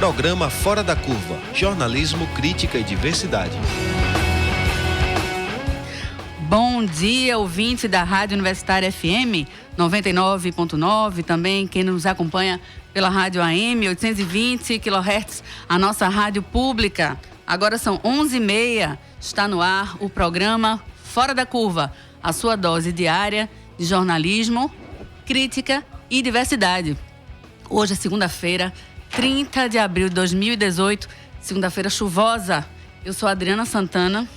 Programa Fora da Curva, jornalismo, crítica e diversidade. Bom dia, ouvinte da Rádio Universitária FM 99.9, também quem nos acompanha pela Rádio AM 820 kHz, a nossa rádio pública. Agora são 11h30, está no ar o programa Fora da Curva, a sua dose diária de jornalismo, crítica e diversidade. Hoje é segunda-feira, 30 de abril de 2018, segunda-feira chuvosa. Eu sou Adriana Santana,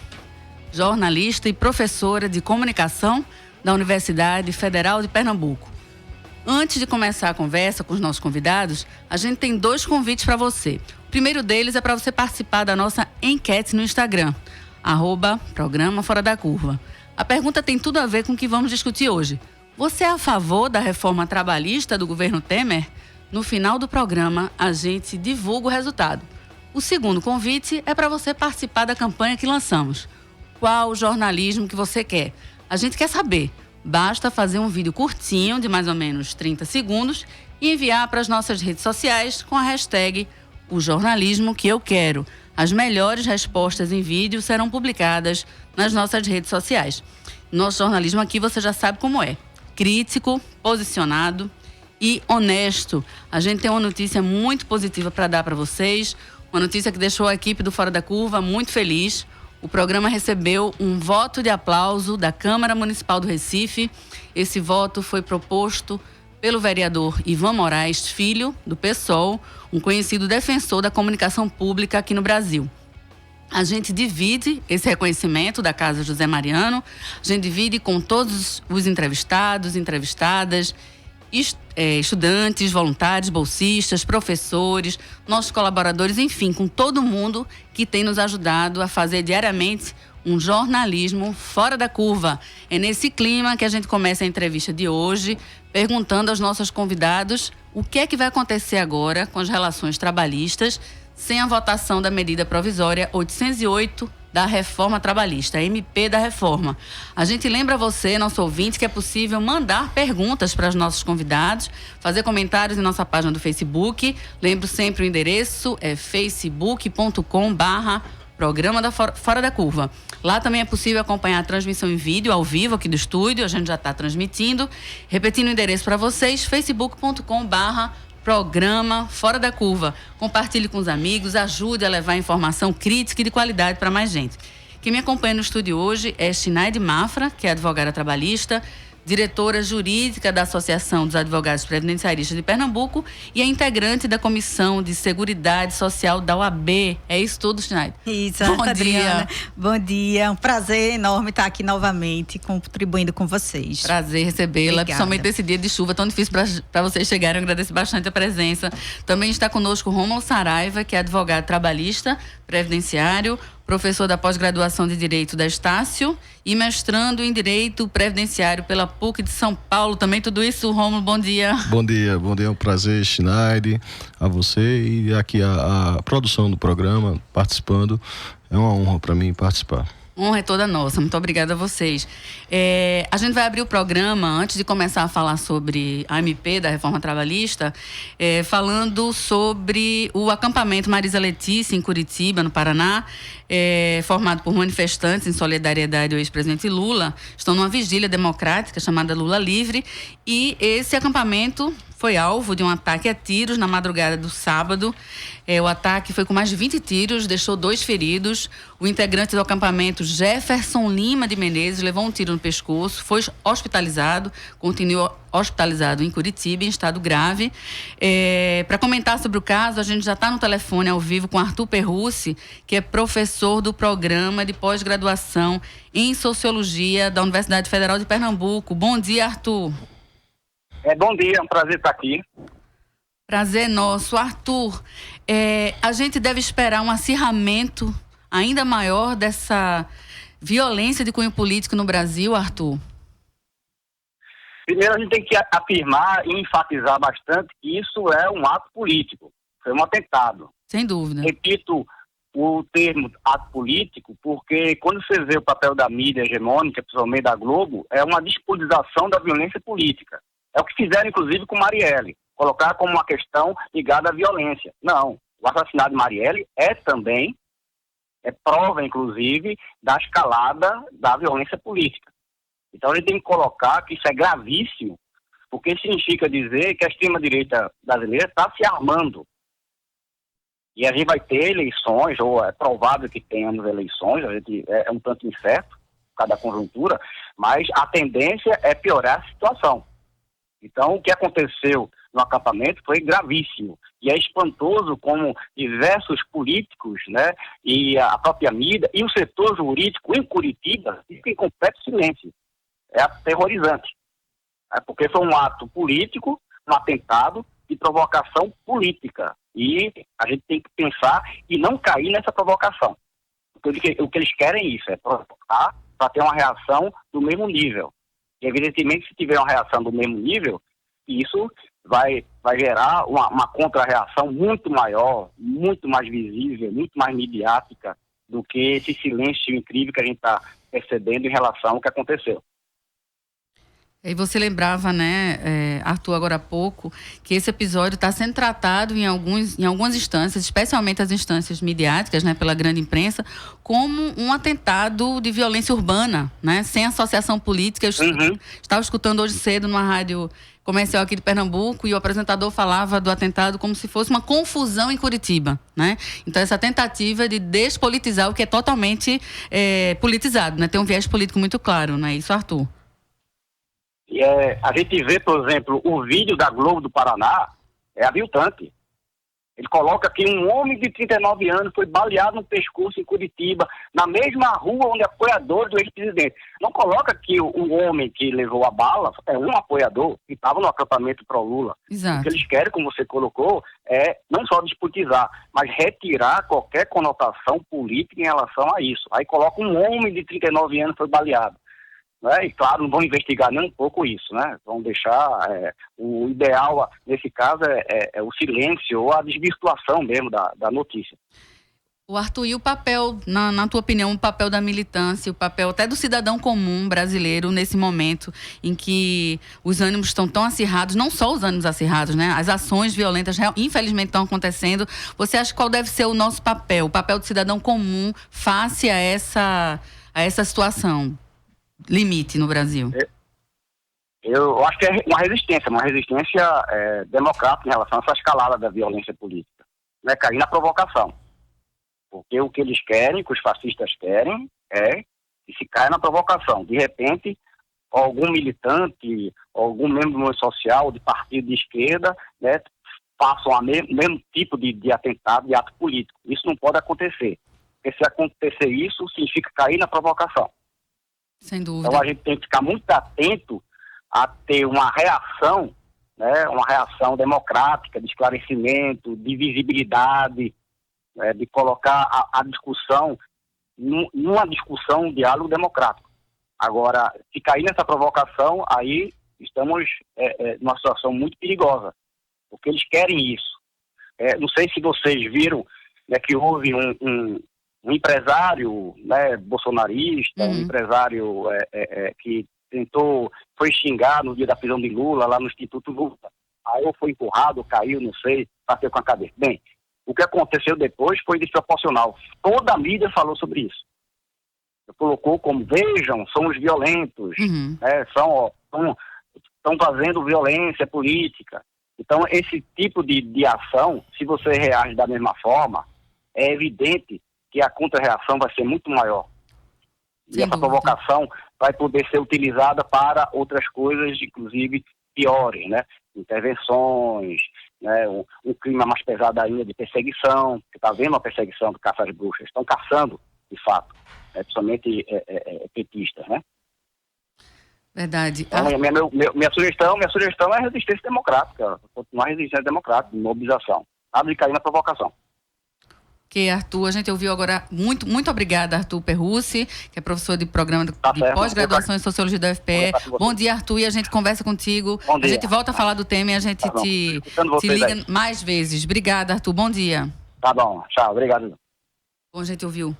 jornalista e professora de comunicação da Universidade Federal de Pernambuco. Antes de começar a conversa com os nossos convidados, a gente tem 2 convites para você. O primeiro deles é para você participar da nossa enquete no Instagram, @Programa Fora da Curva. A pergunta tem tudo a ver com o que vamos discutir hoje. Você é a favor da reforma trabalhista do governo Temer? No final do programa, a gente divulga o resultado. O segundo convite é para você participar da campanha que lançamos. Qual jornalismo que você quer? A gente quer saber. Basta fazer um vídeo curtinho, de mais ou menos 30 segundos, e enviar para as nossas redes sociais com a hashtag O Jornalismo Que Eu Quero. As melhores respostas em vídeo serão publicadas nas nossas redes sociais. Nosso jornalismo aqui você já sabe como é. Crítico, posicionado e honesto. A gente tem uma notícia muito positiva para dar para vocês. Uma notícia que deixou a equipe do Fora da Curva muito feliz. O programa recebeu um voto de aplauso da Câmara Municipal do Recife. Esse voto foi proposto pelo vereador Ivan Moraes Filho, do PSOL, um conhecido defensor da comunicação pública aqui no Brasil. A gente divide esse reconhecimento da Casa José Mariano, a gente divide com todos os entrevistados, entrevistadas, estudantes, voluntários, bolsistas, professores, nossos colaboradores, enfim, com todo mundo que tem nos ajudado a fazer diariamente um jornalismo fora da curva. É nesse clima que a gente começa a entrevista de hoje, perguntando aos nossos convidados o que é que vai acontecer agora com as relações trabalhistas sem a votação da medida provisória 808 da reforma trabalhista, a MP da reforma. A gente lembra você, nosso ouvinte, que é possível mandar perguntas para os nossos convidados, fazer comentários em nossa página do Facebook. Lembro sempre o endereço, é facebook.com/Programa da Fora da Curva. Lá também é possível acompanhar a transmissão em vídeo, ao vivo, aqui do estúdio, a gente já está transmitindo. Repetindo o endereço para vocês, facebook.com/Programa Fora da Curva. Compartilhe com os amigos, ajude a levar informação crítica e de qualidade para mais gente. Quem me acompanha no estúdio hoje é Shinaide Mafra, que é advogada trabalhista, diretora jurídica da Associação dos Advogados Previdenciaristas de Pernambuco e é integrante da Comissão de Seguridade Social da OAB. É isso tudo, Shinaide? Isso, Bom dia. Adriana. Bom dia, um prazer enorme estar aqui novamente contribuindo com vocês. Prazer recebê-la, principalmente nesse dia de chuva tão difícil para vocês chegarem. Eu agradeço bastante a presença. Também está conosco Rômulo Saraiva, que é advogado trabalhista, previdenciário, professor da pós-graduação de Direito da Estácio e mestrando em Direito Previdenciário pela PUC de São Paulo. Também tudo isso, Rômulo, bom dia. Bom dia, é um prazer, Shinaide, a você e aqui a produção do programa, participando. É uma honra para mim participar. Honra é toda nossa, muito obrigada a vocês. A gente vai abrir o programa, antes de começar a falar sobre a MP da reforma trabalhista, falando sobre o acampamento Marisa Letícia, em Curitiba, no Paraná, formado por manifestantes em solidariedade ao ex-presidente Lula. Estão numa vigília democrática chamada Lula Livre, e esse acampamento foi alvo de um ataque a tiros na madrugada do sábado. O ataque foi com mais de 20 tiros, deixou 2 feridos. O integrante do acampamento, Jefferson Lima de Menezes, levou um tiro no pescoço, foi hospitalizado, continua hospitalizado em Curitiba, em estado grave. Para comentar sobre o caso, a gente já está no telefone ao vivo com Arthur Perrucci, que é professor do programa de pós-graduação em Sociologia da Universidade Federal de Pernambuco. Bom dia, Arthur. Bom dia, é um prazer estar aqui. Prazer nosso. Arthur, a gente deve esperar um acirramento ainda maior dessa violência de cunho político no Brasil, Arthur? Primeiro, a gente tem que afirmar e enfatizar bastante que isso é um ato político, foi um atentado. Sem dúvida. Repito o termo ato político porque quando você vê o papel da mídia hegemônica, principalmente da Globo, é uma despolitização da violência política. É o que fizeram, inclusive, com Marielle, colocar como uma questão ligada à violência. Não, O assassinato de Marielle é também, prova, inclusive, da escalada da violência política. Então, a gente tem que colocar que isso é gravíssimo, porque significa dizer que a extrema-direita brasileira está se armando. E a gente vai ter eleições, ou é provável que tenhamos eleições, a gente é um tanto incerto, por causa da conjuntura, mas a tendência é piorar a situação. Então, o que aconteceu no acampamento foi gravíssimo. E é espantoso como diversos políticos, né, e a própria mídia e o setor jurídico em Curitiba ficam em completo silêncio. É aterrorizante. Porque foi um ato político, um atentado de provocação política. E a gente tem que pensar e não cair nessa provocação. Porque o que eles querem é isso, é provocar para ter uma reação do mesmo nível. E, evidentemente, se tiver uma reação do mesmo nível, isso vai gerar uma contra-reação muito maior, muito mais visível, muito mais midiática do que esse silêncio incrível que a gente está percebendo em relação ao que aconteceu. E você lembrava, né, Arthur, agora há pouco, que esse episódio está sendo tratado em algumas instâncias, especialmente as instâncias midiáticas, né, pela grande imprensa, como um atentado de violência urbana, né, sem associação política. Eu estava escutando hoje cedo numa rádio comercial aqui de Pernambuco e o apresentador falava do atentado como se fosse uma confusão em Curitiba, né? Então, essa tentativa de despolitizar o que é totalmente politizado, né? Tem um viés político muito claro, não é isso, Arthur? E a gente vê, por exemplo, o vídeo da Globo do Paraná, é aviltante. Ele coloca que um homem de 39 anos foi baleado no pescoço em Curitiba, na mesma rua onde apoiador do ex-presidente. Não coloca que o homem que levou a bala é um apoiador que estava no acampamento pró-Lula. Exato. O que eles querem, como você colocou, é não só despolitizar, mas retirar qualquer conotação política em relação a isso. Aí coloca um homem de 39 anos foi baleado. Né? E claro, não vão investigar nem um pouco isso, né? Vão deixar, o ideal nesse caso é o silêncio ou a desvirtuação mesmo da notícia. O Arthur, e o papel, na tua opinião, o papel da militância, o papel até do cidadão comum brasileiro nesse momento em que os ânimos estão tão acirrados, não só os ânimos acirrados, né? As ações violentas infelizmente estão acontecendo. Você acha qual deve ser o nosso papel, o papel do cidadão comum face a essa situação limite no Brasil? Eu acho que é uma resistência democrática em relação a essa escalada da violência política. Não é cair na provocação. Porque o que eles querem, que os fascistas querem, é que se caia na provocação. De repente, algum militante, algum membro do movimento social, de partido de esquerda, né, façam o mesmo tipo de atentado, de ato político. Isso não pode acontecer. Porque se acontecer isso, significa cair na provocação. Sem dúvida. Então a gente tem que ficar muito atento a ter uma reação, né, uma reação democrática, de esclarecimento, de visibilidade, de colocar a discussão numa discussão, um diálogo democrático. Agora, se cair nessa provocação, aí estamos numa situação muito perigosa, porque eles querem isso. Não sei se vocês viram, né, que houve um empresário, né, bolsonarista, um empresário que foi xingar no dia da prisão de Lula, lá no Instituto Lula. Aí ou foi empurrado, ou caiu, não sei, bateu com a cabeça. Bem, o que aconteceu depois foi desproporcional. Toda a mídia falou sobre isso. Colocou como, vejam, são os violentos, né, estão fazendo violência política. Então, esse tipo de ação, se você reage da mesma forma, é evidente que a contra-reação vai ser muito maior. E essa provocação vai poder ser utilizada para outras coisas, inclusive piores, né? Intervenções, né? Um clima mais pesado ainda de perseguição, que está vendo a perseguição do caça às bruxas, estão caçando, de fato, principalmente petistas, né? Verdade. Então, minha sugestão é resistência democrática, continuar a resistência democrática, mobilização, nada de cair na provocação. Que Arthur, a gente ouviu agora, muito obrigada, Arthur Perrucci, que é professor de programa de pós-graduação em Sociologia da UFPE. Bom dia, Arthur, e a gente conversa contigo. A gente volta a falar do tema e a gente te liga mais vezes. Obrigada, Arthur, bom dia. Tá bom, tchau, obrigado. Bom, a gente ouviu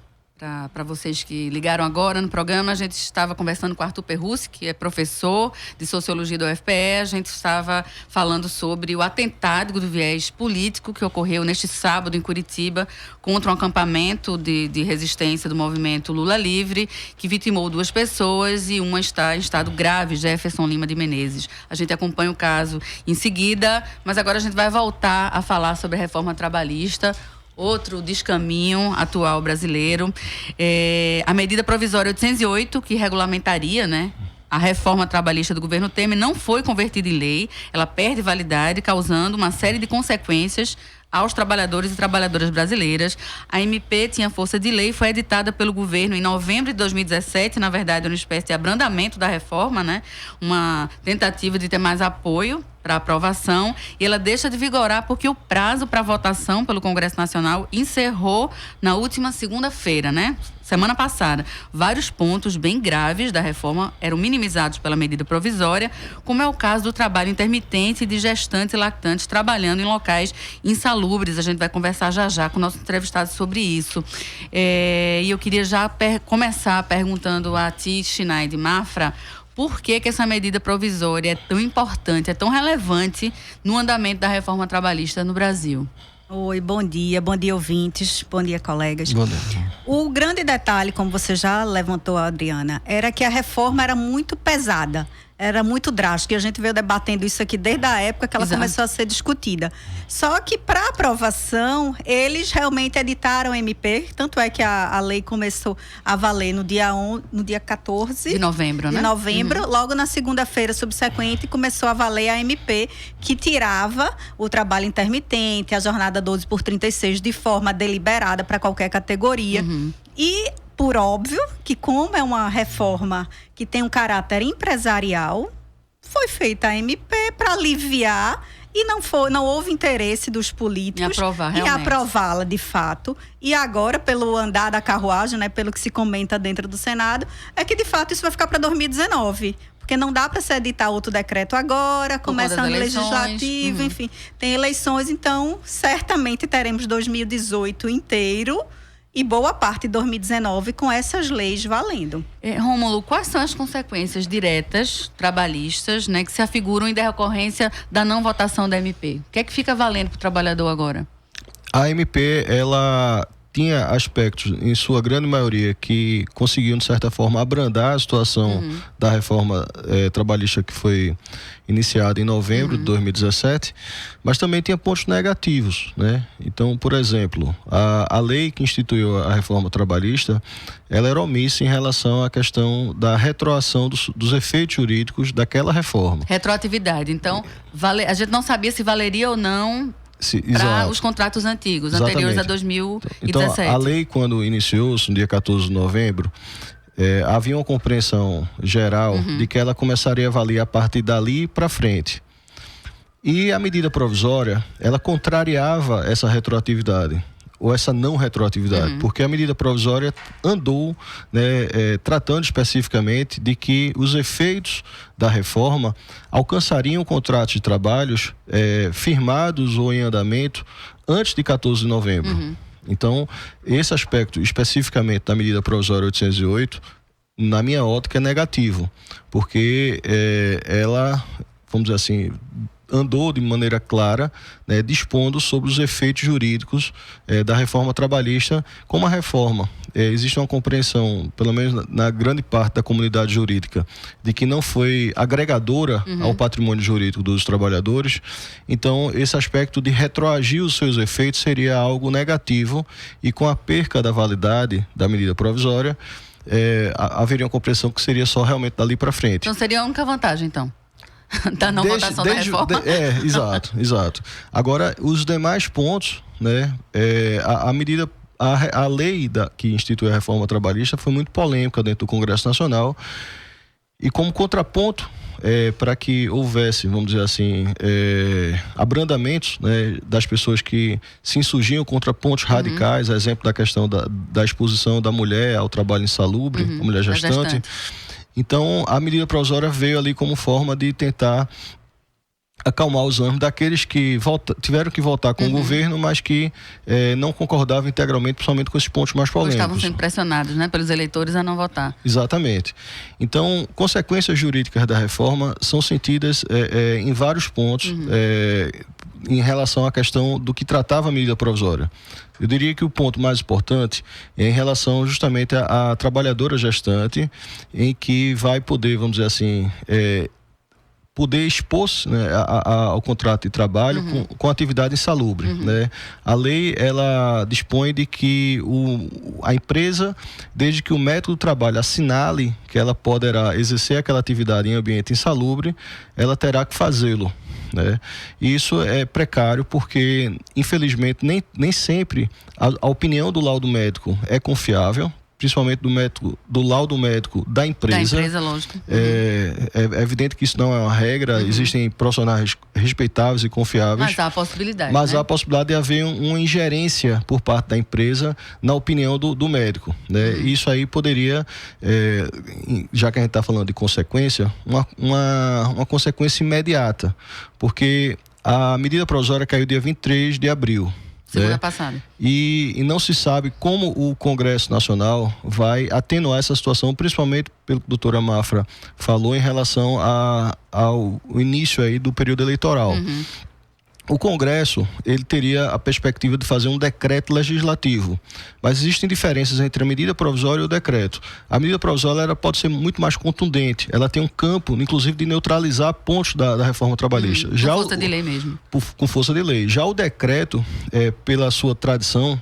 Para vocês que ligaram agora no programa, a gente estava conversando com Arthur Perrussi, que é professor de Sociologia da UFPE. A gente estava falando sobre o atentado do viés político que ocorreu neste sábado em Curitiba contra um acampamento de resistência do movimento Lula Livre, que vitimou 2 pessoas e uma está em estado grave, Jefferson Lima de Menezes. A gente acompanha o caso em seguida, mas agora a gente vai voltar a falar sobre a reforma trabalhista, outro descaminho atual brasileiro. A medida provisória 808, que regulamentaria, né, a reforma trabalhista do governo Temer, não foi convertida em lei. Ela perde validade, causando uma série de consequências aos trabalhadores e trabalhadoras brasileiras. A MP tinha força de lei, foi editada pelo governo em novembro de 2017, na verdade, uma espécie de abrandamento da reforma, né? Uma tentativa de ter mais apoio para aprovação, e ela deixa de vigorar porque o prazo para votação pelo Congresso Nacional encerrou na última segunda-feira, né? Semana passada. Vários pontos bem graves da reforma eram minimizados pela medida provisória, como é o caso do trabalho intermitente de gestantes e lactantes trabalhando em locais insalubres. A gente vai conversar já com o nosso entrevistado sobre isso. E eu queria já começar perguntando a ti, Schneid Mafra, por que essa medida provisória é tão importante, é tão relevante no andamento da reforma trabalhista no Brasil? Oi, bom dia ouvintes, bom dia colegas. Bom dia. O grande detalhe, como você já levantou, Adriana, era que a reforma era muito pesada, era muito drástica, e a gente veio debatendo isso aqui desde a época que ela começou a ser discutida. Só que para aprovação, eles realmente editaram a MP, tanto é que a lei começou a valer no dia 14 de novembro, né? Logo na segunda-feira subsequente começou a valer a MP, que tirava o trabalho intermitente, a jornada 12/36 de forma deliberada para qualquer categoria. E por óbvio que, como é uma reforma que tem um caráter empresarial, foi feita a MP para aliviar, e não houve interesse dos políticos em aprová-la de fato. E agora, pelo andar da carruagem, né, pelo que se comenta dentro do Senado, é que de fato isso vai ficar para 2019. Porque não dá para se editar outro decreto agora, começando o legislativo, enfim, tem eleições, então certamente teremos 2018 inteiro e boa parte de 2019 com essas leis valendo. Rômulo, quais são as consequências diretas trabalhistas, né, que se afiguram em decorrência da não votação da MP? O que é que fica valendo para o trabalhador agora? A MP, ela tinha aspectos, em sua grande maioria, que conseguiam, de certa forma, abrandar a situação da reforma trabalhista que foi iniciada em novembro de 2017, mas também tinha pontos negativos, né? Então, por exemplo, a lei que instituiu a reforma trabalhista, ela era omissa em relação à questão da retroação dos efeitos jurídicos daquela reforma. Retroatividade. Então, a gente não sabia se valeria ou não para os contratos antigos, anteriores a 2017. Então, a lei, quando iniciou-se no dia 14 de novembro, havia uma compreensão geral de que ela começaria a valer a partir dali para frente. E a medida provisória, ela contrariava essa retroatividade, ou essa não retroatividade, porque a medida provisória andou, né, tratando especificamente de que os efeitos da reforma alcançariam contratos de trabalhos firmados ou em andamento antes de 14 de novembro. Então, esse aspecto especificamente da medida provisória 808, na minha ótica, é negativo, porque ela, vamos dizer assim, andou de maneira clara, né, dispondo sobre os efeitos jurídicos da reforma trabalhista. Como a reforma, existe uma compreensão, pelo menos na grande parte da comunidade jurídica, de que não foi agregadora ao patrimônio jurídico dos trabalhadores. Então, esse aspecto de retroagir os seus efeitos seria algo negativo, e com a perca da validade da medida provisória, haveria uma compreensão que seria só realmente dali para frente. Então, seria a única vantagem, então, da não votação da reforma. Exato. Agora, os demais pontos, né, a lei que institui a reforma trabalhista foi muito polêmica dentro do Congresso Nacional, e como contraponto para que houvesse, vamos dizer assim, abrandamentos, né, das pessoas que se insurgiam contra pontos radicais, a exemplo da questão da exposição da mulher ao trabalho insalubre, a mulher gestante. Então, a medida provisória veio ali como forma de tentar acalmar os ânimos daqueles que tiveram que votar com o governo, mas que não concordavam integralmente, principalmente com esses pontos mais polêmicos. Estavam sendo pressionados, né, pelos eleitores a não votar. Exatamente. Então, consequências jurídicas da reforma são sentidas em vários pontos em relação à questão do que tratava a medida provisória. Eu diria que o ponto mais importante é em relação justamente à trabalhadora gestante, em que vai poder, vamos dizer assim, poder expor-se, né, ao contrato de trabalho com atividade insalubre. Né? A lei, ela dispõe de que a empresa, desde que o método do trabalho assinale que ela poderá exercer aquela atividade em ambiente insalubre, ela terá que fazê-lo. Né? E isso é precário porque, infelizmente, nem sempre a opinião do laudo médico é confiável, principalmente do laudo médico da empresa. Da empresa, lógico. É evidente que isso não é uma regra, existem profissionais respeitáveis e confiáveis. Mas há a possibilidade. Mas há a possibilidade de haver uma ingerência por parte da empresa na opinião do médico. Né? E isso aí poderia, já que a gente está falando de consequência, uma consequência imediata, porque a medida provisória caiu dia 23 de abril. Semana passada. E não se sabe como o Congresso Nacional vai atenuar essa situação, principalmente pelo que a doutora Mafra falou em relação ao início aí do período eleitoral. O Congresso, ele teria a perspectiva de fazer um decreto legislativo, mas existem diferenças entre a medida provisória e o decreto. A medida provisória ela pode ser muito mais contundente, ela tem um campo, inclusive, de neutralizar pontos da reforma trabalhista. Com força de lei mesmo. Com força de lei. Já o decreto, pela sua tradição,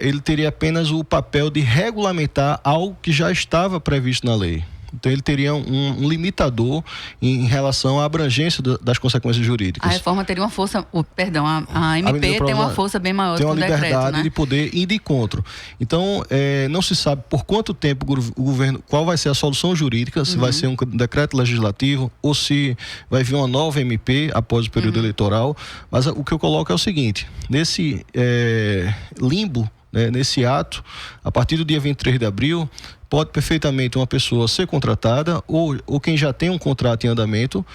ele teria apenas o papel de regulamentar algo que já estava previsto na lei. Então ele teria um limitador em relação à abrangência das consequências jurídicas. A reforma teria uma força, a MP tem uma força bem maior do que o decreto, né? Tem uma liberdade de poder ir de encontro. Então, não se sabe por quanto tempo o governo, qual vai ser a solução jurídica, se vai ser um decreto legislativo ou se vai vir uma nova MP após o período eleitoral. Mas o que eu coloco é o seguinte, nesse limbo, né, nesse ato, a partir do dia 23 de abril, pode perfeitamente uma pessoa ser contratada ou quem já tem um contrato em andamento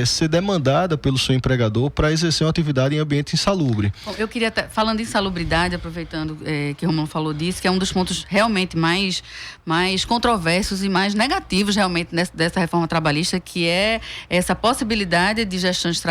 ser demandada pelo seu empregador para exercer uma atividade em ambiente insalubre. Bom, eu queria, falando em salubridade, aproveitando que o Romulo falou disso, que é um dos pontos realmente mais controversos e mais negativos realmente dessa reforma trabalhista, que é essa possibilidade de gestantes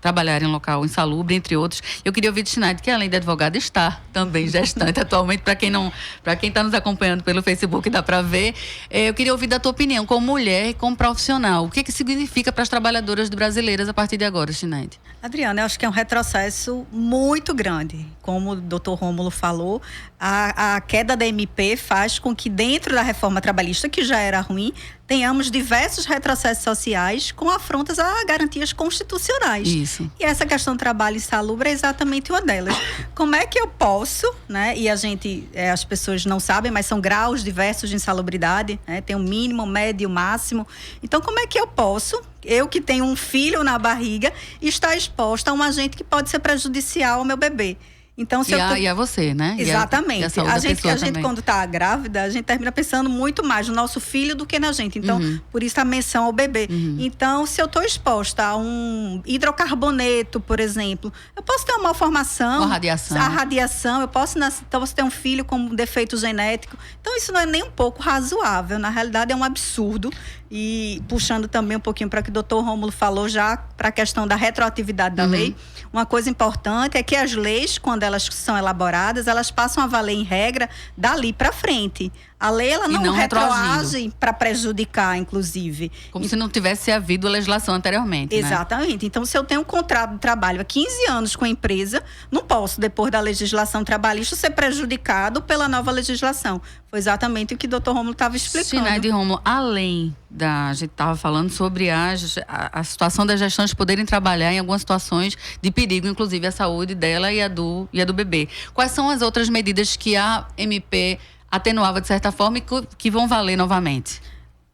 trabalharem em local insalubre, entre outros. Eu queria ouvir de Schneid, que além de advogada está também gestante atualmente, para quem está nos acompanhando pelo Facebook dá para ver. Eu queria ouvir da tua opinião, como mulher e como profissional. O que significa para as trabalhadoras brasileiras a partir de agora, Schneid? Adriana, eu acho que é um retrocesso muito grande. Como o doutor Rômulo falou, a queda da MP faz com que dentro da reforma trabalhista, que já era ruim, tenhamos diversos retrocessos sociais com afrontas a garantias constitucionais. Isso. E essa questão do trabalho insalubre é exatamente uma delas. Como é que eu posso, né? E as pessoas não sabem, mas são graus diversos de insalubridade, né? Tem o mínimo, o médio, o máximo. Então, como é que eu posso, eu que tenho um filho na barriga, estar exposta a um agente que pode ser prejudicial ao meu bebê? Então, e a você, né? Exatamente. E a gente quando está grávida, a gente termina pensando muito mais no nosso filho do que na gente. Então, por isso a menção ao bebê. Então, se eu estou exposta a um hidrocarboneto, por exemplo, eu posso ter uma malformação. Uma radiação. A radiação, eu posso ter um filho com um defeito genético. Então, isso não é nem um pouco razoável. Na realidade, é um absurdo. E puxando também um pouquinho para o que o doutor Rômulo falou já, para a questão da retroatividade da lei, uma coisa importante é que as leis, quando elas são elaboradas, elas passam a valer em regra dali para frente. A lei, ela não retroage para prejudicar, inclusive. Como se não tivesse havido a legislação anteriormente, Exatamente. Né? Então, se eu tenho um contrato de trabalho há 15 anos com a empresa, não posso, depois da legislação trabalhista, ser prejudicado pela nova legislação. Foi exatamente o que o doutor Rômulo estava explicando. Schneid e Rômulo, além a gente estava falando sobre a situação das gestantes poderem trabalhar em algumas situações de perigo, inclusive a saúde dela e a do bebê. Quais são as outras medidas que a MP atenuava de certa forma e que vão valer novamente?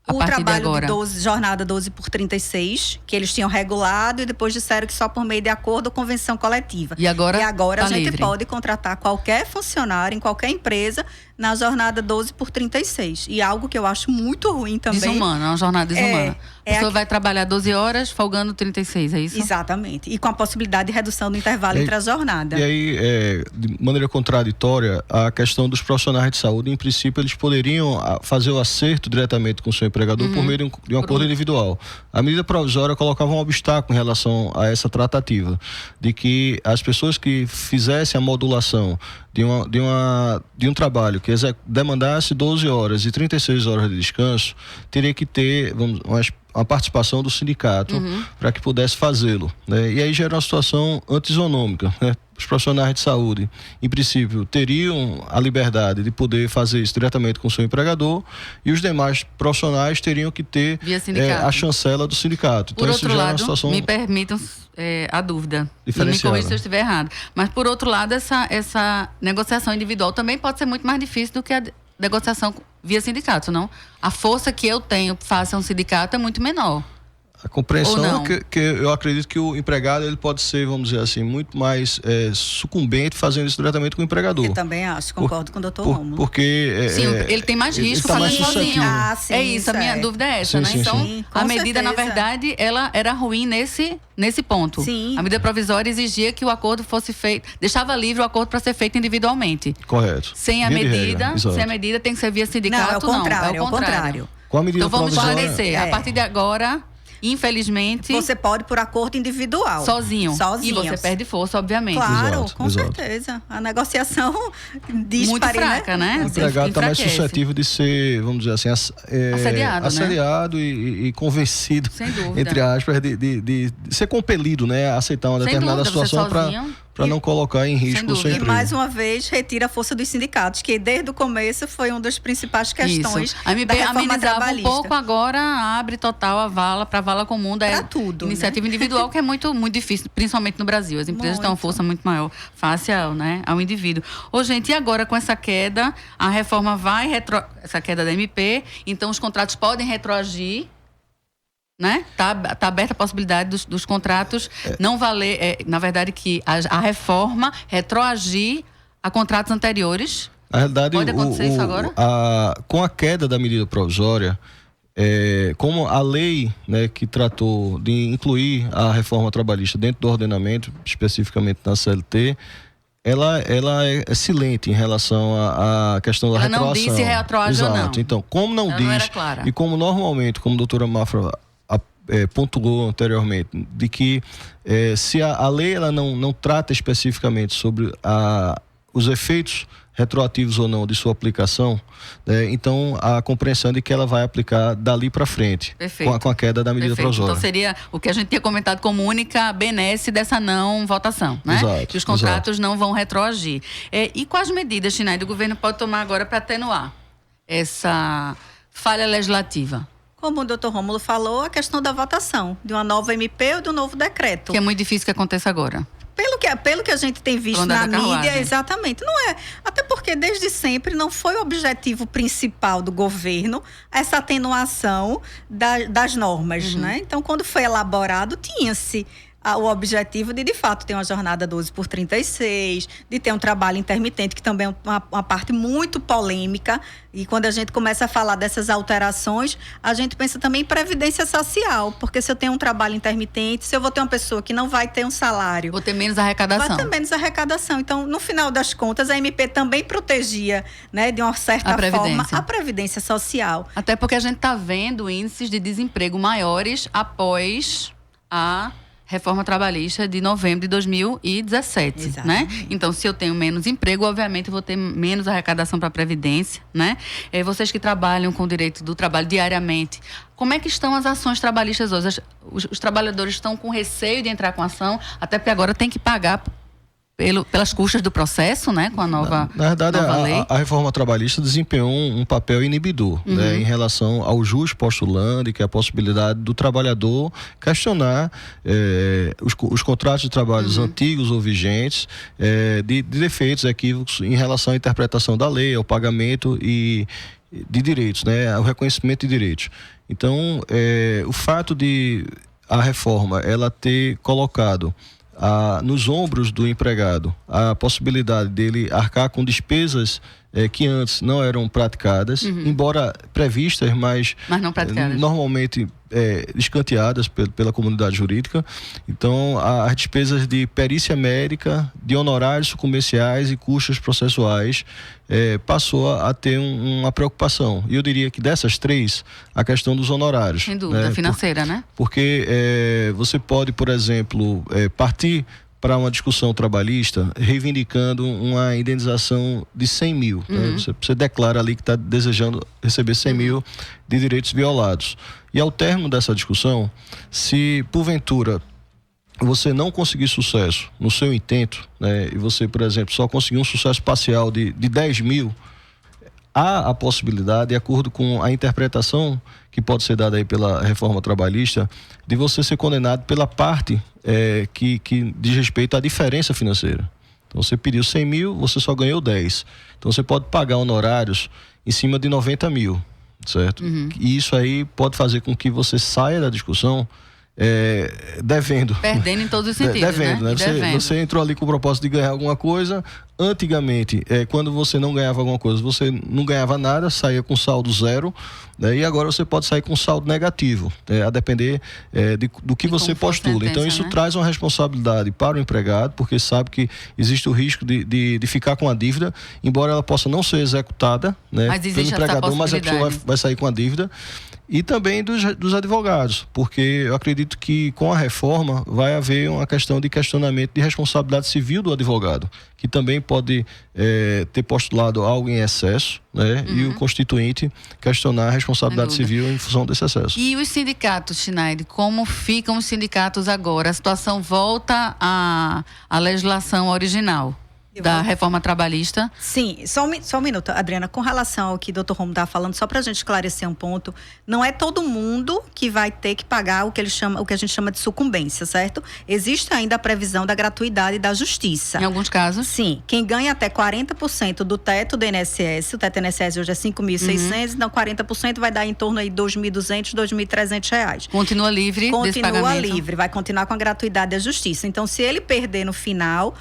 O trabalho de jornada 12/36, que eles tinham regulado e depois disseram que só por meio de acordo ou convenção coletiva. E agora a gente livre. pode contratar qualquer funcionário em qualquer empresa na jornada 12 por 36. E algo que eu acho muito ruim também. Desumana, uma jornada desumana. A pessoa vai trabalhar 12 horas, folgando 36, é isso? Exatamente. E com a possibilidade de redução do intervalo entre a jornada. E aí, de maneira contraditória, a questão dos profissionais de saúde, em princípio, eles poderiam fazer o acerto diretamente com o seu empregador por meio de um acordo individual. A medida provisória colocava um obstáculo em relação a essa tratativa, de que as pessoas que fizessem a modulação de um trabalho que demandasse 12 horas e 36 horas de descanso, teria que ter uma participação do sindicato para que pudesse fazê-lo, né? E aí gera uma situação antisonômica, né? Os profissionais de saúde, em princípio, teriam a liberdade de poder fazer isso diretamente com o seu empregador, e os demais profissionais teriam que ter a chancela do sindicato. Por então, outro isso gera lado, uma situação me permitam a dúvida, e me corrija se eu estiver errado, mas por outro lado, essa negociação individual também pode ser muito mais difícil do que a negociação via sindicato, não? A força que eu tenho face a um sindicato é muito menor. A compreensão é que eu acredito que o empregado ele pode ser, vamos dizer assim, muito mais sucumbente fazendo isso diretamente com o empregador. Eu também acho, concordo com o Dr. Rômulo. Porque sim, ele tem mais risco fazendo sozinho. Sim, é isso, a minha dúvida é essa, né? Sim, então, sim. A medida, na verdade, ela era ruim nesse ponto. Sim. A medida provisória exigia que o acordo fosse feito, deixava livre o acordo para ser feito individualmente. Correto. Sem a medida tem que ser via sindicato, não. É o contrário. Com a medida então vamos provisória, esclarecer. A partir de agora, infelizmente, você pode por acordo individual. Sozinho. E você perde força, obviamente. Claro, com certeza. A negociação dispare, muito fraca, né? O empregado está mais suscetível de ser, vamos dizer assim, assediado, né? e convencido, entre aspas, de ser compelido, né, a aceitar uma determinada situação para não colocar em risco o seu emprego. E mais uma vez retira a força dos sindicatos, que desde o começo foi uma das principais questões. Isso. A MP amenizava um pouco, agora abre total a vala para a vala comum da iniciativa individual, que é muito, muito difícil, principalmente no Brasil. As empresas têm uma força muito maior face ao indivíduo. Gente, e agora com essa queda, a reforma essa queda da MP, então os contratos podem retroagir, né? Tá aberta a possibilidade dos contratos não valer, na verdade, que a reforma retroagir a contratos anteriores. Na realidade, pode acontecer isso agora? Com a queda da medida provisória, como a lei, né, que tratou de incluir a reforma trabalhista dentro do ordenamento, especificamente na CLT, ela é silente em relação à questão da retroação. Ela não disse retroage ou não. Então, como não ela diz, não era clara. E como normalmente, como a doutora Mafra pontuou anteriormente, de que se a lei ela não trata especificamente sobre os efeitos retroativos ou não de sua aplicação, né, então a compreensão de que ela vai aplicar dali para frente, com a queda da medida provisória. Então seria o que a gente tinha comentado como única benesse dessa não votação, né? Exato, que os contratos não vão retroagir. E quais medidas, Schneid, o governo pode tomar agora para atenuar essa falha legislativa? Como o doutor Rômulo falou, a questão da votação de uma nova MP ou de um novo decreto. Que é muito difícil que aconteça agora. Pelo que a gente tem visto na mídia, exatamente. Não é. Até porque desde sempre não foi o objetivo principal do governo essa atenuação das normas, né? Então, quando foi elaborado, tinha-se o objetivo de fato, ter uma jornada 12 por 36, de ter um trabalho intermitente, que também é uma parte muito polêmica. E quando a gente começa a falar dessas alterações, a gente pensa também em previdência social, porque se eu tenho um trabalho intermitente, se eu vou ter uma pessoa que não vai ter um salário... Vou ter menos arrecadação. Vai ter menos arrecadação. Então, no final das contas, a MP também protegia, né, de uma certa forma, a previdência social. Até porque a gente está vendo índices de desemprego maiores após a reforma trabalhista de novembro de 2017, né? Então, se eu tenho menos emprego, obviamente eu vou ter menos arrecadação para a Previdência, né? Vocês que trabalham com o direito do trabalho diariamente, como é que estão as ações trabalhistas hoje? Os trabalhadores estão com receio de entrar com ação, até porque agora tem que pagar pelas custas do processo, né, com a nova lei. Na verdade, a reforma trabalhista desempenhou um papel inibidor, né, em relação ao jus postulante, que é a possibilidade do trabalhador questionar os contratos de trabalho antigos ou vigentes, de defeitos, equívocos em relação à interpretação da lei, ao pagamento de direitos, né, ao reconhecimento de direitos. Então, o fato de a reforma ela ter colocado nos ombros do empregado a possibilidade dele arcar com despesas que antes não eram praticadas, embora previstas, mas não praticadas. Normalmente escanteadas pela comunidade jurídica. Então, as despesas de perícia médica, de honorários comerciais e custos processuais passou a ter uma preocupação. E eu diria que dessas três, a questão dos honorários. Sem dúvida, financeira, né? Porque você pode, por exemplo, partir para uma discussão trabalhista reivindicando uma indenização de 100 mil. Né? Você declara ali que está desejando receber 100 mil de direitos violados. E ao término dessa discussão, se porventura você não conseguir sucesso no seu intento, né, e você, por exemplo, só conseguir um sucesso parcial de 10 mil, há a possibilidade, de acordo com a interpretação que pode ser dada aí pela reforma trabalhista, de você ser condenado pela parte que diz respeito à diferença financeira. Então, você pediu 100 mil, você só ganhou 10. Então, você pode pagar honorários em cima de 90 mil, certo? E isso aí pode fazer com que você saia da discussão devendo. Perdendo em todos os sentidos, devendo, né? Você entrou ali com o propósito de ganhar alguma coisa. Antigamente, quando você não ganhava alguma coisa, você não ganhava nada, saía com saldo zero, né? E agora você pode sair com saldo negativo, a depender do que você postula. Sentença, então isso traz uma responsabilidade para o empregado, porque sabe que existe o risco de ficar com a dívida, embora ela possa não ser executada, né, mas pelo empregador, mas a pessoa vai sair com a dívida. E também dos advogados, porque eu acredito que com a reforma vai haver uma questão de questionamento de responsabilidade civil do advogado, que também pode ter postulado algo em excesso, né? E o constituinte questionar a responsabilidade civil em função desse excesso. E os sindicatos, Schneide, como ficam os sindicatos agora? A situação volta à legislação original da reforma trabalhista? Sim, só um minuto, Adriana. Com relação ao que o doutor Romo estava falando, só para a gente esclarecer um ponto, não é todo mundo que vai ter que pagar o que a gente chama de sucumbência, certo? Existe ainda a previsão da gratuidade da justiça. Em alguns casos? Sim, quem ganha até 40% do teto do INSS, o teto do INSS hoje é 5.600, então 40% vai dar em torno aí de R$ 2.200, R$ 2.300. Continua livre desse pagamento? Continua livre, vai continuar com a gratuidade da justiça. Então, se ele perder no final,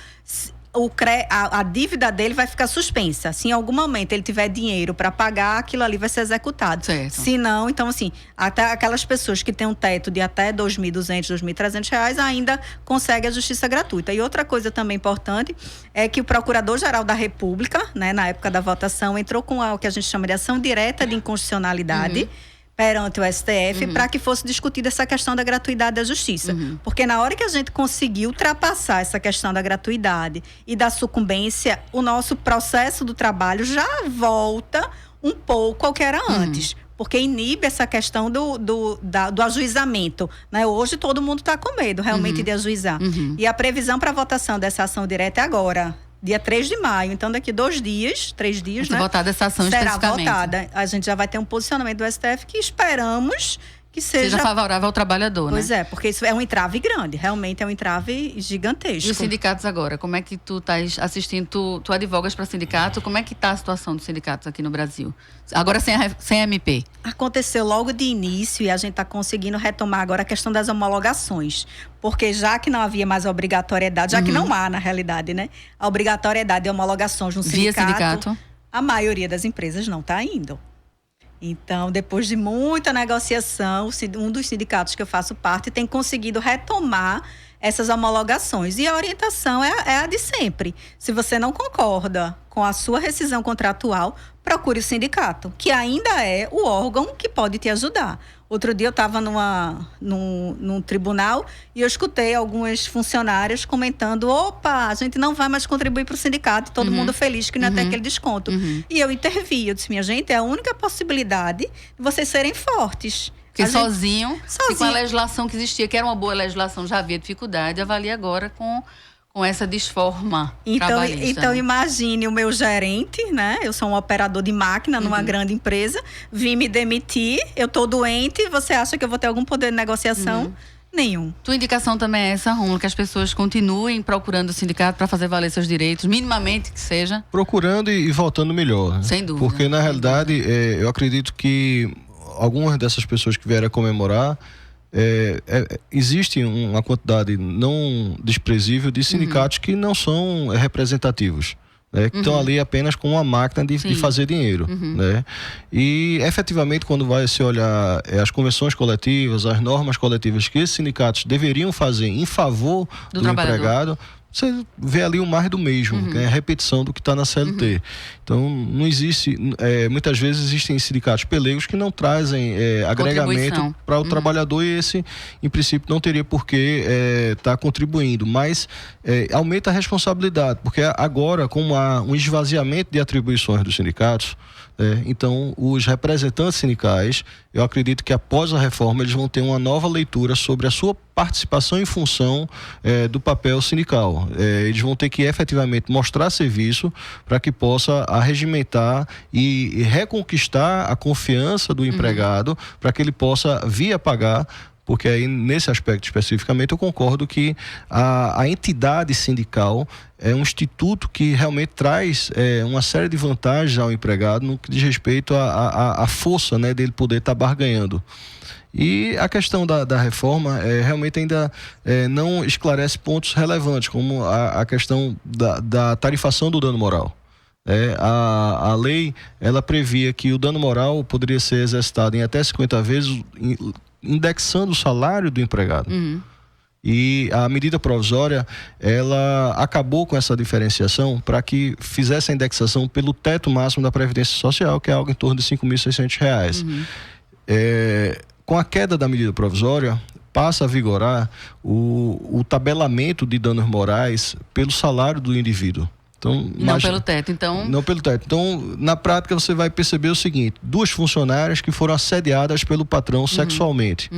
a dívida dele vai ficar suspensa. Se em algum momento ele tiver dinheiro para pagar, aquilo ali vai ser executado. Certo. Se não, então assim, até aquelas pessoas que têm um teto de até R$ 2.200, R$ 2.300 ainda conseguem a justiça gratuita. E outra coisa também importante é que o Procurador-Geral da República, né, na época da votação, entrou com o que a gente chama de ação direta de inconstitucionalidade perante o STF para que fosse discutida essa questão da gratuidade da justiça. Porque na hora que a gente conseguiu ultrapassar essa questão da gratuidade e da sucumbência, o nosso processo do trabalho já volta um pouco ao que era antes. Porque inibe essa questão do ajuizamento, né? Hoje todo mundo está com medo realmente de ajuizar. E a previsão para a votação dessa ação direta é agora, dia 3 de maio. Então, daqui 3 dias, né? Votada essa ação será especificamente. Votada. A gente já vai ter um posicionamento do STF que esperamos que seja favorável ao trabalhador, Pois né? porque isso é um entrave grande, realmente é um entrave gigantesco. E os sindicatos agora, como é que tu estás assistindo, tu advogas para sindicato, como é que está a situação dos sindicatos aqui no Brasil? Agora sem MP. Aconteceu logo de início e a gente está conseguindo retomar agora a questão das homologações, porque já que não havia mais a obrigatoriedade, já que não há na realidade, né? A obrigatoriedade de homologações no sindicato, a maioria das empresas não está indo. Então, depois de muita negociação, um dos sindicatos que eu faço parte tem conseguido retomar essas homologações. E a orientação é a de sempre. Se você não concorda com a sua rescisão contratual, procure o sindicato, que ainda é o órgão que pode te ajudar. Outro dia eu estava num tribunal e eu escutei algumas funcionárias comentando: opa, a gente não vai mais contribuir para o sindicato, todo mundo feliz que não ia ter aquele desconto. E eu intervi, eu disse: minha gente, é a única possibilidade de vocês serem fortes. Porque sozinho, e com a legislação que existia, que era uma boa legislação, já havia dificuldade, avalia agora com essa desforma trabalhista. Então imagine o meu gerente, né? Eu sou um operador de máquina numa grande empresa, vim me demitir, eu tô doente, você acha que eu vou ter algum poder de negociação? Nenhum. Tua indicação também é essa, Rômulo, que as pessoas continuem procurando o sindicato para fazer valer seus direitos, minimamente que seja? Procurando e voltando melhor. Né? Sem dúvida. Porque na realidade, eu acredito que algumas dessas pessoas que vieram a comemorar, existe uma quantidade não desprezível de sindicatos que não são representativos. né, que estão ali apenas com uma máquina de fazer dinheiro, né? E efetivamente, quando vai se olhar as convenções coletivas, as normas coletivas que esses sindicatos deveriam fazer em favor do empregado, você vê ali o mais do mesmo, que é a repetição do que está na CLT. Então, não existe... muitas vezes existem sindicatos pelegos que não trazem agregamento para o trabalhador, e esse, em princípio, não teria por que estar contribuindo. Mas aumenta a responsabilidade, porque agora, como há um esvaziamento de atribuições dos sindicatos, então, os representantes sindicais, eu acredito que após a reforma eles vão ter uma nova leitura sobre a sua participação em função do papel sindical. Eles vão ter que efetivamente mostrar serviço para que possa arregimentar e reconquistar a confiança do empregado, para que ele possa vir a pagar. Porque aí, nesse aspecto especificamente, eu concordo que a entidade sindical é um instituto que realmente traz uma série de vantagens ao empregado no que diz respeito à força, né, dele poder estar barganhando. E a questão da reforma realmente ainda não esclarece pontos relevantes, como a questão da tarifação do dano moral. A lei, ela previa que o dano moral poderia ser exercitado em até 50 vezes, indexando o salário do empregado. E a medida provisória, ela acabou com essa diferenciação para que fizesse a indexação pelo teto máximo da Previdência Social, que é algo em torno de R$ 5.600. Com a queda da medida provisória, passa a vigorar o tabelamento de danos morais pelo salário do indivíduo. Então, não pelo teto, então... Não pelo teto. Então, na prática, você vai perceber o seguinte: 2 funcionárias que foram assediadas pelo patrão sexualmente.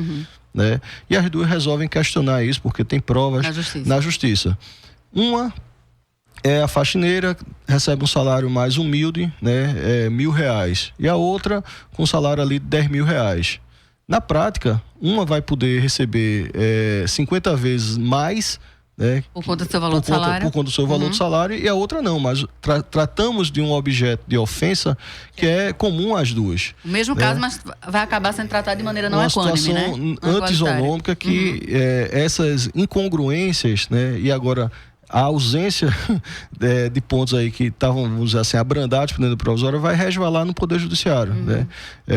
Né? E as 2 resolvem questionar isso, porque tem provas na justiça. Uma é a faxineira, recebe um salário mais humilde, né? R$1.000. E a outra com um salário ali de R$10.000. Na prática, uma vai poder receber 50 vezes mais, né, por conta do seu valor de salário. Por conta do seu valor de salário, e a outra não, mas tratamos de um objeto de ofensa que é comum às 2. O mesmo caso, mas vai acabar sendo tratado de maneira não equânime, né? Uma situação antisonômica que essas incongruências, né, e agora a ausência de pontos aí que estavam, vamos dizer assim, abrandados por dentro do provisório, vai resvalar no Poder Judiciário. Né?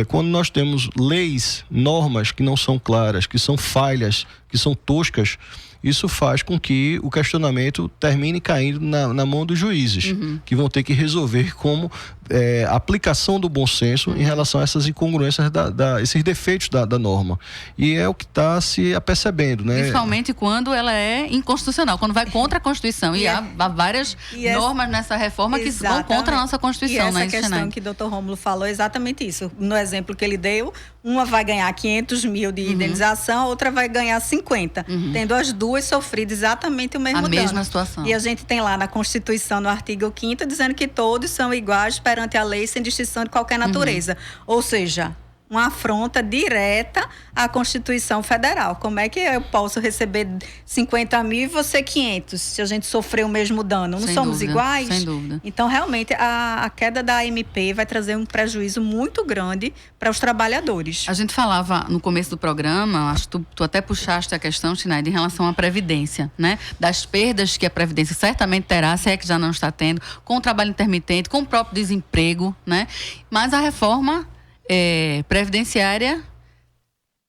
Quando nós temos leis, normas que não são claras, que são falhas, que são toscas, isso faz com que o questionamento termine caindo na mão dos juízes, que vão ter que resolver como aplicação do bom senso em relação a essas incongruências, esses defeitos da norma. E é o que está se apercebendo, né? Principalmente quando ela é inconstitucional, quando vai contra a Constituição. E há várias normas nessa reforma que vão contra a nossa Constituição. E essa questão que o Dr. Rômulo falou é exatamente isso. No exemplo que ele deu, uma vai ganhar 500 mil de indenização, a outra vai ganhar 50, tendo as 2 sofrido exatamente o mesmo dano. A mesma situação. E a gente tem lá na Constituição, no artigo 5º, dizendo que todos são iguais perante a lei, sem distinção de qualquer natureza. Ou seja, uma afronta direta à Constituição Federal. Como é que eu posso receber 50 mil e você 500, se a gente sofreu o mesmo dano? Não somos iguais? Sem dúvida. Então, realmente, a queda da AMP vai trazer um prejuízo muito grande para os trabalhadores. A gente falava no começo do programa, acho que tu até puxaste a questão, Sineide, em relação à Previdência, né? Das perdas que a Previdência certamente terá, se é que já não está tendo, com o trabalho intermitente, com o próprio desemprego, né? Mas a reforma previdenciária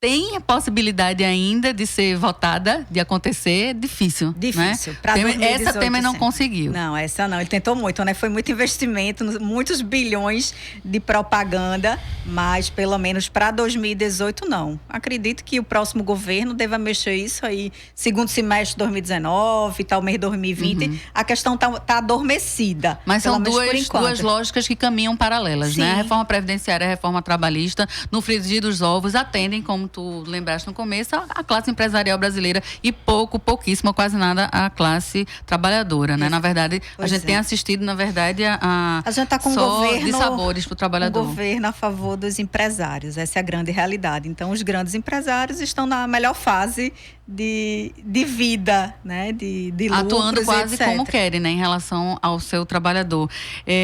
tem a possibilidade ainda de ser votada, de acontecer, difícil. Difícil. Né? Essa Temer não conseguiu. Não, essa não. Ele tentou muito, né? Foi muito investimento, muitos bilhões de propaganda, mas pelo menos para 2018 não. Acredito que o próximo governo deva mexer isso aí, segundo semestre de 2019, talvez 2020. A questão tá adormecida. Mas são duas lógicas que caminham paralelas, né? A reforma previdenciária e a reforma trabalhista, no frigir dos ovos, atendem, como tu lembraste no começo, a classe empresarial brasileira e pouquíssimo, quase nada, a classe trabalhadora, né? Na verdade, a gente tem assistido, na verdade, a gente tá com um só governo, de sabores para o trabalhador. Um governo a favor dos empresários, essa é a grande realidade. Então, os grandes empresários estão na melhor fase de vida, né? De lucros, atuando quase etc. como querem, né? Em relação ao seu trabalhador.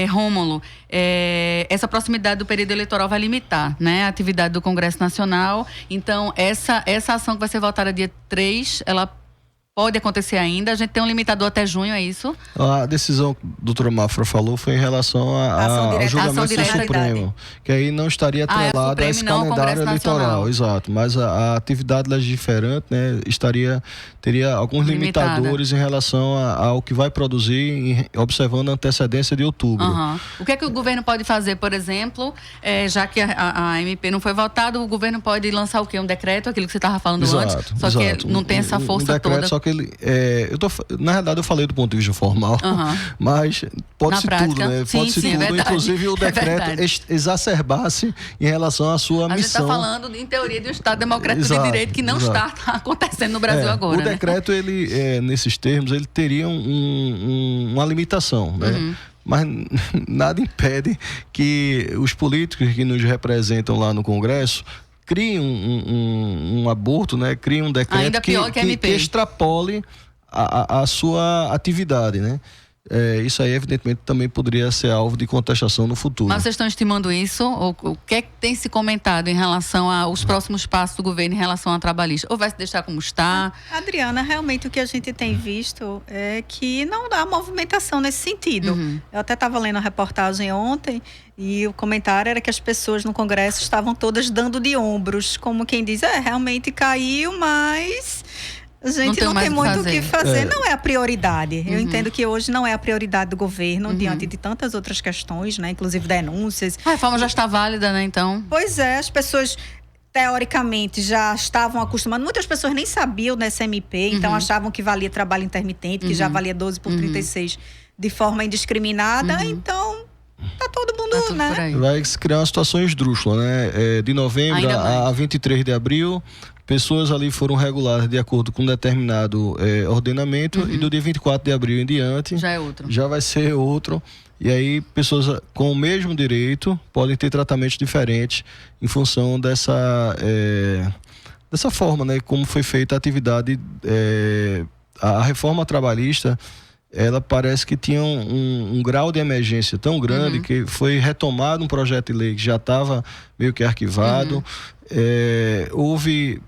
Rômulo, essa proximidade do período eleitoral vai limitar, né? A atividade do Congresso Nacional. Então, essa ação que vai ser votada dia 3, ela pode acontecer ainda. A gente tem um limitador até junho, é isso? A decisão que o doutor Mafra falou foi em relação ao julgamento do Supremo, que aí não estaria atrelado a esse calendário eleitoral, exato, mas a atividade legiferante, né, teria alguns limitadores em relação ao que vai produzir, observando a antecedência de outubro. O que é que o governo pode fazer, por exemplo, já que a MP não foi votada, o governo pode lançar o quê? Um decreto, aquilo que você estava falando antes, só que não tem essa força decreto, toda. Só que ele, na realidade eu falei do ponto de vista formal, mas pode-se tudo, né? Pode-se tudo, inclusive o decreto exacerbar-se em relação à sua missão. A gente está falando, em teoria, de um Estado democrático de direito que não está acontecendo no Brasil agora. O decreto, ele, nesses termos, ele teria uma limitação, né? Mas nada impede que os políticos que nos representam lá no Congresso criem um aborto, né? Criem um decreto ainda pior que extrapole a sua atividade, né? Isso aí, evidentemente, também poderia ser alvo de contestação no futuro. Mas vocês estão estimando isso? O que é que tem se comentado em relação aos próximos passos do governo em relação à trabalhista? Ou vai se deixar como está? Adriana, realmente o que a gente tem visto é que não dá movimentação nesse sentido. Eu até estava lendo a reportagem ontem e o comentário era que as pessoas no Congresso estavam todas dando de ombros, como quem diz, realmente caiu, mas... A gente não tem muito o que fazer. Não é a prioridade. Eu entendo que hoje não é a prioridade do governo, diante de tantas outras questões, né? Inclusive denúncias. A reforma já está válida, né, então? Pois é, as pessoas teoricamente já estavam acostumadas. Muitas pessoas nem sabiam dessa MP, então achavam que valia trabalho intermitente, que já valia 12 por 36 de forma indiscriminada. Então, tá todo mundo, né? Vai se criar uma situação esdrúxula, né? De novembro a 23 de abril... Pessoas ali foram reguladas de acordo com um determinado ordenamento e do dia 24 de abril em diante já vai ser outro. E aí pessoas com o mesmo direito podem ter tratamentos diferentes em função dessa forma, né? Como foi feita a atividade. A reforma trabalhista, ela parece que tinha um grau de emergência tão grande que foi retomado um projeto de lei que já estava meio que arquivado. Houve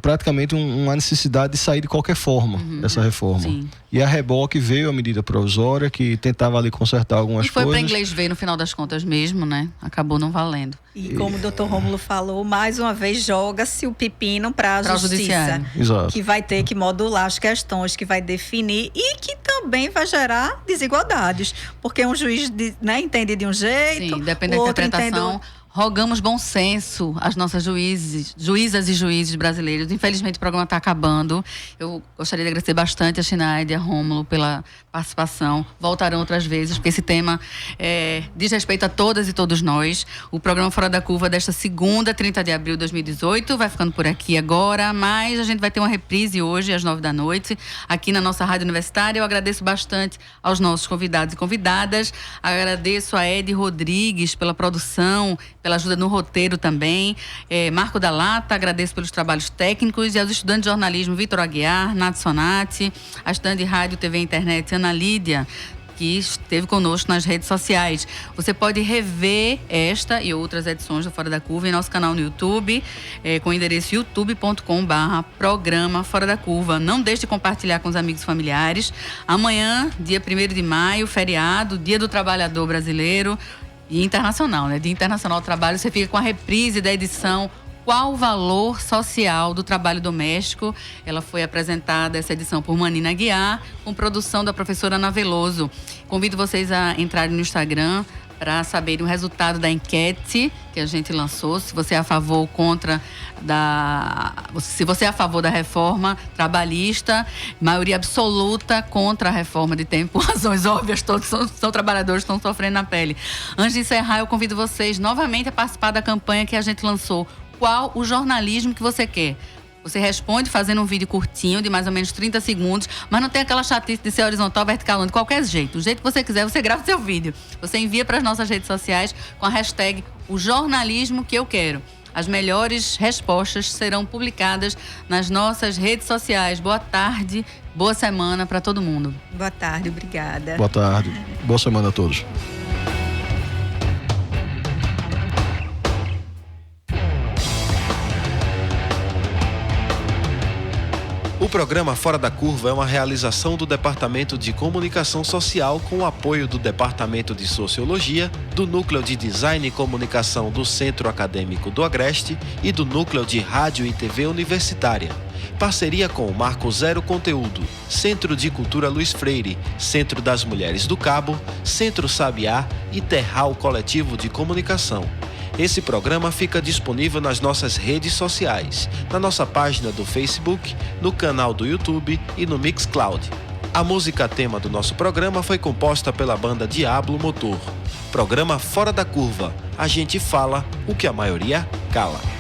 praticamente uma necessidade de sair de qualquer forma dessa reforma. E a reboque veio a medida provisória que tentava ali consertar algumas coisas. E foi para inglês ver no final das contas mesmo, né? Acabou não valendo. E como o doutor Rômulo falou, mais uma vez joga-se o pepino para a justiça. Exato. Que vai ter que modular as questões, que vai definir e que também vai gerar desigualdades. Porque um juiz entende de um jeito, sim, depende da interpretação. Rogamos bom senso às nossas juízas e juízes brasileiros. Infelizmente, o programa está acabando. Eu gostaria de agradecer bastante a Schneide e a Rômulo pela participação. Voltarão outras vezes, porque esse tema diz respeito a todas e todos nós. O programa Fora da Curva desta segunda, 30 de abril de 2018, vai ficando por aqui agora, mas a gente vai ter uma reprise hoje, às 9 da noite, aqui na nossa Rádio Universitária. Eu agradeço bastante aos nossos convidados e convidadas. Agradeço a Edi Rodrigues pela produção, pela ajuda no roteiro também. Marco da Lata, agradeço pelos trabalhos técnicos, e aos estudantes de jornalismo Vitor Aguiar, Nath Sonati, a estudante de rádio, TV e internet Ana Lídia, que esteve conosco nas redes sociais. Você pode rever esta e outras edições do Fora da Curva em nosso canal no YouTube, com o endereço youtube.com/programa Fora da Curva. Não deixe de compartilhar com os amigos e familiares. Amanhã, dia 1º de maio, feriado, Dia do Trabalhador Brasileiro e internacional, né? Dia Internacional do Trabalho. Você fica com a reprise da edição Qual o Valor Social do Trabalho Doméstico? Ela foi apresentada, essa edição, por Manina Aguiar, com produção da professora Ana Veloso. Convido vocês a entrarem no Instagram para saberem o resultado da enquete que a gente lançou, se você é a favor ou contra se você é a favor da reforma trabalhista, maioria absoluta contra a reforma de tempo, razões óbvias, todos são trabalhadores que estão sofrendo na pele. Antes de encerrar, eu convido vocês novamente a participar da campanha que a gente lançou. Qual o jornalismo que você quer? Você responde fazendo um vídeo curtinho, de mais ou menos 30 segundos, mas não tem aquela chatice de ser horizontal, vertical, de qualquer jeito. O jeito que você quiser, você grava o seu vídeo. Você envia para as nossas redes sociais com a hashtag O Jornalismo Que Eu Quero. As melhores respostas serão publicadas nas nossas redes sociais. Boa tarde, boa semana para todo mundo. Boa tarde, obrigada. Boa tarde, boa semana a todos. O programa Fora da Curva é uma realização do Departamento de Comunicação Social com o apoio do Departamento de Sociologia, do Núcleo de Design e Comunicação do Centro Acadêmico do Agreste e do Núcleo de Rádio e TV Universitária. Parceria com o Marco Zero Conteúdo, Centro de Cultura Luiz Freire, Centro das Mulheres do Cabo, Centro Sabiá e Terral Coletivo de Comunicação. Esse programa fica disponível nas nossas redes sociais, na nossa página do Facebook, no canal do YouTube e no Mixcloud. A música tema do nosso programa foi composta pela banda Diablo Motor. Programa Fora da Curva. A gente fala o que a maioria cala.